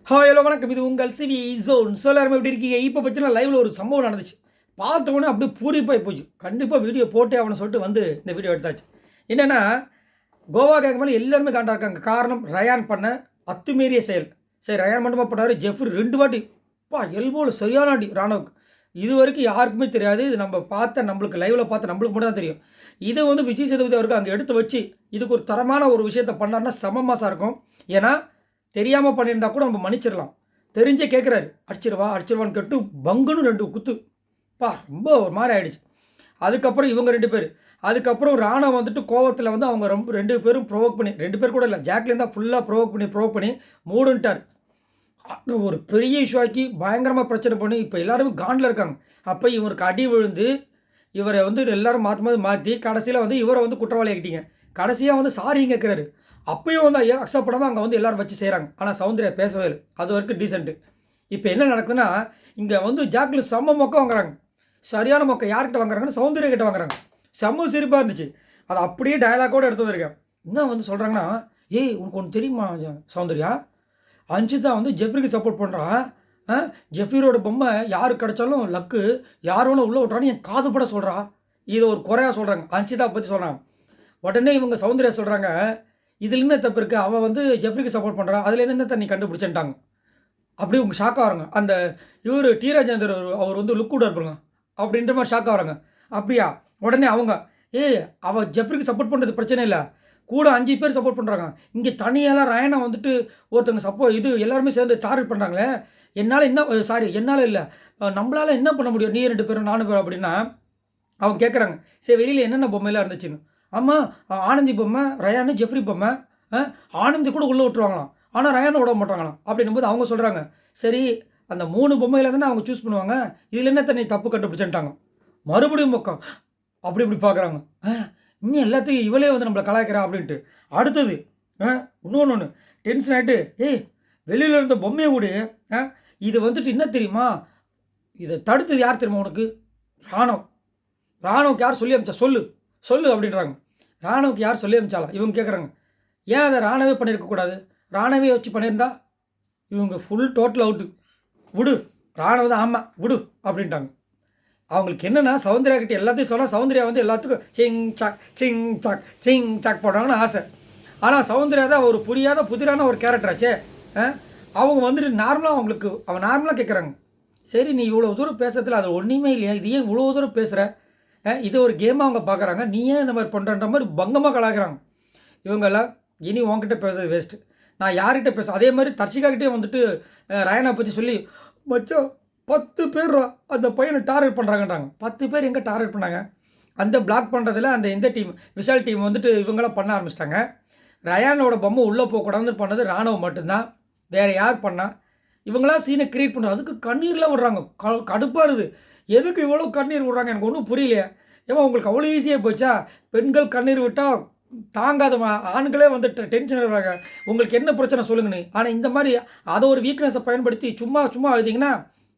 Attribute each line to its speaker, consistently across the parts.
Speaker 1: Hi hello வணக்கம். இது உங்கள் சிவி ஜோன். எல்லாருமே எப்படி இருக்கீங்க? இப்போ பார்த்தீங்கன்னா லைவில் ஒரு சம்பவம் நடந்துச்சு. பார்த்தவொடனே அப்படியே பூரிப்பாகி போச்சு. கண்டிப்பாக வீடியோ போட்டே அவனை சொல்லிட்டு வந்து இந்த வீடியோ எடுத்தாச்சு. என்னென்னா, கோவா கேட்க மேலே எல்லாருமே காண்டா இருக்காங்க. காரணம் ரயான் பண்ண அத்துமீறிய செயல். சரி, ரயான் மட்டுமா பண்ணார், ஜெஃப்ரி 2 வாட்டி எல்போவில் சரியான அடி ராணுவுக்கு. இது வரைக்கும் யாருக்குமே தெரியாது. இது நம்ம பார்த்த நம்மளுக்கு லைவில் பார்த்த நம்மளுக்கு மட்டும் தான் தெரியும். இதை வந்து விஜய் சேதுபதி அவருக்கு அங்கே எடுத்து வச்சு இதுக்கு ஒரு தரமான ஒரு விஷயத்தை பண்ணார்னா செம மாசாக இருக்கும். ஏன்னா தெரியாமல் பண்ணியிருந்தா கூட நம்ம மன்னிச்சிடலாம். தெரிஞ்சே கேட்குறாரு, அடிச்சிருவான்னு கேட்டு பங்குன்னு 2 குத்து. ரொம்ப ஒரு மாதிரி ஆகிடுச்சு. அதுக்கப்புறம் இவங்க 2 பேர், அதுக்கப்புறம் ராணா வந்துட்டு கோவத்தில் வந்து அவங்க ரொம்ப 2 பேரும் ப்ரொவோக் பண்ணி, 2 பேர் கூட இல்லை, ஜாக்லின் தான் ஃபுல்லாக ப்ரொவோக் பண்ணி மூடுன்ட்டார். ஒரு பெரிய இஷ்யூ ஆக்கி பயங்கரமாக பிரச்சனை பண்ணி இப்போ எல்லாருமே காண்டில் இருக்காங்க. அப்போ இவருக்கு அடி விழுந்து இவரை வந்து எல்லோரும் மாற்றி கடைசியில் வந்து இவரை வந்து குற்றவாளி ஆகிட்டீங்க. கடைசியாக வந்து சாரி கேட்குறாரு. அப்பயும் வந்து அக்செப்ட் பண்ணாமல் அங்கே வந்து எல்லோரும் வச்சு செய்கிறாங்க. ஆனால் சௌந்தர்யா பேசவே இல்லை. அது வரைக்கும் டீசென்ட்டு. இப்போ என்ன நடக்குதுன்னா, இங்கே வந்து ஜாக்லின் செம்ம மொக்க வாங்குறாங்க. சரியான மொக்க யார்கிட்ட வாங்குறாங்கன்னு சௌந்தர்யா கிட்ட வாங்குறாங்க. செம்ம சிரிப்பாக இருந்துச்சு. அதை அப்படியே டயலாக்கோடு எடுத்து வந்திருக்கேன். என்ன வந்து சொல்கிறாங்கன்னா, ஏய் உனக்கு ஒன்று தெரியுமா சௌந்தர்யா, அஞ்சிதா வந்து ஜெஃப்ரிக்கு சப்போர்ட் பண்ணுறான். ஜெஃப்ரியோட பொம்மை யாருக்கு கிடச்சாலும் லக்கு, யார் வேணும் உள்ளே விட்றான்னு என் காது பட சொல்கிறா. இதை ஒரு குறையாக சொல்கிறாங்க. அஞ்சிதா பற்றி சொல்கிறாங்க. உடனே இவங்க சௌந்தர்யா சொல்கிறாங்க, இதில் என்ன தப்பு இருக்குது, அவள் வந்து ஜெஃப்ரிக்கு சப்போர்ட் பண்ணுறான், அதில் என்ன தண்ணி கண்டுபிடிச்சேன்ட்டாங்க. அப்படியே உங்கள் ஷாக் ஆகிறாங்க. அந்த இவர் டி ராஜேந்தர் அவர் வந்து லுக் கூட இருப்பாங்க அப்படின்ற மாதிரி ஷாக் ஆகிறாங்க. அப்படியா? உடனே அவங்க, அவள் ஜெஃப்ரிக்கு சப்போர்ட் பண்ணுறது பிரச்சனை இல்லை, கூட 5 பேர் சப்போர்ட் பண்ணுறாங்க. இங்கே தனியெல்லாம் ரயனை வந்துட்டு ஒருத்தவங்க இது எல்லாருமே சேர்ந்து டார்கெட் பண்ணுறாங்களே, என்னால் என்ன என்னால் இல்லை, நம்மளால் என்ன பண்ண முடியும், நீ 2 பேரும் நானும் பேரும் அப்படின்னா அவங்க கேட்குறாங்க. சரி, வெளியில் என்னென்ன பொம்மையெல்லாம் இருந்துச்சுன்னு. ஆமாம், ஆனந்தி பொம்மை, ரயானு, ஜெஃப்ரி பொம்மை, ஆனந்தி கூட உள்ளே விட்டுருவாங்களாம், ஆனால் ரயானை விட மாட்டாங்களாம். அப்படின்னும்போது அவங்க சொல்கிறாங்க, சரி அந்த 3 பொம்மையில் தானே அவங்க சூஸ் பண்ணுவாங்க, இதில் என்ன தண்ணி தப்பு கண்டுபிடிச்சுட்டாங்க. மறுபடியும் பக்கம் அப்படி இப்படி பார்க்குறாங்க. இன்னும் எல்லாத்தையும் இவளே வந்து நம்மளை கலாய்க்கிறா அப்படின்ட்டு. அடுத்தது இன்னொன்று டென்ஷன் ஆகிட்டு, வெளியில் இருந்த பொம்மையை கூட இது வந்துட்டு என்ன தெரியுமா, இதை தடுத்தது யார் தெரியுமா உனக்கு, ராணுவுக்கு யார் சொல்லி அமிச்சா சொல்லு அப்படின்றாங்க. ராணுவுக்கு யார் சொல்லி அமிச்சாலா இவங்க கேட்குறாங்க. ஏன் அதை ராணுவே பண்ணியிருக்கக்கூடாது, ராணுவே வச்சு பண்ணியிருந்தா இவங்க ஃபுல் டோட்டல் அவுட்டு, விடு ராணுவ தான், ஆமாம் விடு அப்படின்ட்டாங்க. அவங்களுக்கு என்னென்னா சௌந்தர்யா கிட்டே எல்லாத்தையும் சொன்னால் சௌந்தர்யா வந்து எல்லாத்துக்கும் சிங் சாக் போடுறாங்கன்னு ஆசை. ஆனால் சௌந்தர்யா தான் ஒரு புதிரான ஒரு கேரக்டராச்சே. அவங்க வந்துட்டு நார்மலாக அவன் நார்மலாக கேட்குறாங்க, சரி நீ இவ்வளோ தூரம் பேசுறதுல அது ஒன்றுமே இல்லையா, இது ஏன் இவ்வளோ தூரம் பேசுகிற, இது ஒரு கேமாக அவங்க பார்க்குறாங்க, நீ ஏன் இந்த மாதிரி பண்ணுறன்ற மாதிரி பங்கமாக கலாய்க்கிறாங்க. இவங்கெல்லாம் இனி உங்ககிட்ட பேசுறது வேஸ்ட்டு, நான் யார்கிட்ட பேசுகிறேன். அதே மாதிரி தர்ஷிகாக்கிட்டே வந்துட்டு ரயனை பற்றி சொல்லி, மச்சம் 10 பேர் அந்த பையனை டார்கெட் பண்ணுறாங்கன்றாங்க. 10 பேர் எங்கே டார்கெட் பண்ணாங்க, அந்த பிளாக் பண்ணுறதுல இந்த டீம் விஷால் டீம் வந்துட்டு இவங்களாம் பண்ண ஆரம்பிச்சிட்டாங்க. ரயானோட பொம்மை உள்ளே போகக்கூடாதுன்னு பண்ணது ராணுவம் மட்டும்தான், வேறு யார் பண்ணால். இவங்களாம் சீனை கிரியேட் பண்ணுறது, அதுக்கு கண்ணீர்லாம் விடுறாங்க. கடுப்பாடுது, எதுக்கு இவ்வளோ கண்ணீர் விடுறாங்க எனக்கு ஒன்றும் புரியலையே. ஏமா உங்களுக்கு அவ்வளோ ஈஸியாக போச்சா, பெண்கள் கண்ணீர் விட்டால் தாங்காத ஆண்களே வந்து டென்ஷன் ஆகிறாங்க, உங்களுக்கு என்ன பிரச்சனை சொல்லுங்கன்னு. ஆனால் இந்த மாதிரி அதை ஒரு வீக்னஸை பயன்படுத்தி சும்மா அழுதிங்கன்னா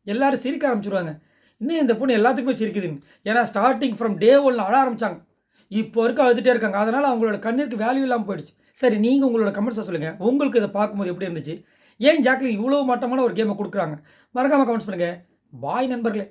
Speaker 1: எல்லோரும் சிரிக்க ஆரம்பிச்சிடுவாங்க. இன்னும் இந்த பொண்ணு எல்லாத்துக்குமே சிரிக்குதுன்னு. ஏன்னா ஸ்டார்டிங் ஃப்ரம் டே 1 அழ ஆரம்பித்தாங்க, இப்போ வரைக்கும் அழுதுகிட்டே இருக்காங்க. அதனால் அவங்களோட கண்ணீருக்கு வேல்யூ இல்லாமல் போயிடுச்சு. சரி, நீங்கள் உங்களோட கமெண்ட்ஸை சொல்லுங்கள், உங்களுக்கு இதை பார்க்கும்போது எப்படி இருந்துச்சு, ஏன் ஜாக்லின் இவ்வளோ மட்டமான ஒரு கேமை கொடுக்குறாங்க, மறக்காமல் கமெண்ட்ஸ் பண்ணுங்கள். பாய் நண்பர்களே.